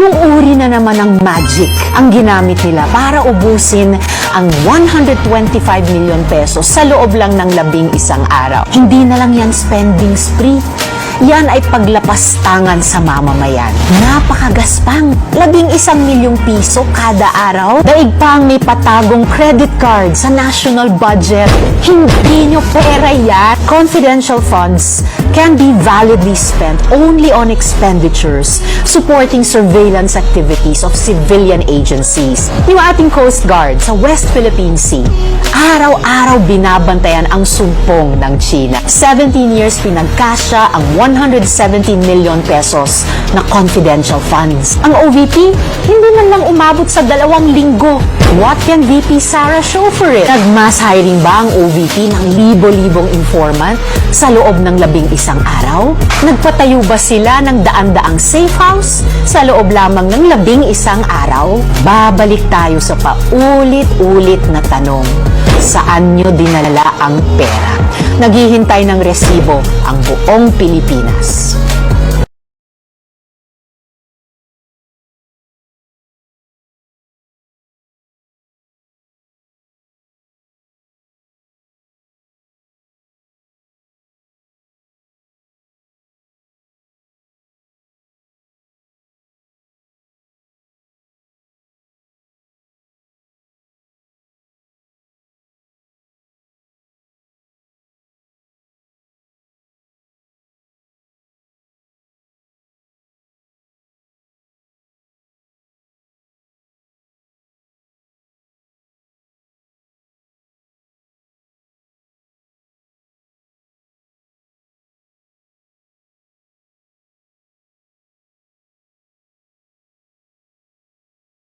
Anong uri na naman ng magic ang ginamit nila para ubusin ang 125 million pesos sa loob lang ng 11 araw? Hindi na lang yan spending spree. Yan ay paglapastangan sa mamamayan. Napakagaspang. 11 milyong piso kada araw. Daig pang may patagong credit card sa national budget. Hindi nyo pera yan. Confidential funds can be validly spent only on expenditures supporting surveillance activities of civilian agencies. Yung ating Coast Guard sa West Philippine Sea, araw-araw binabantayan ang sumpong ng China. 17 years pinagkasya ang 170 million pesos na confidential funds. Ang OVP, hindi man lang umabot sa 2 linggo. What can VP Sara show for it? Nag-mass hiring ba ang OVP ng libo-libong informant sa loob ng 11 araw? Nagpatayo ba sila ng daan-daang safe house sa loob lamang ng 11 araw? Babalik tayo sa paulit-ulit na tanong. Saan nyo dinala ang pera? Naghihintay ng resibo ang buong Pilipinas.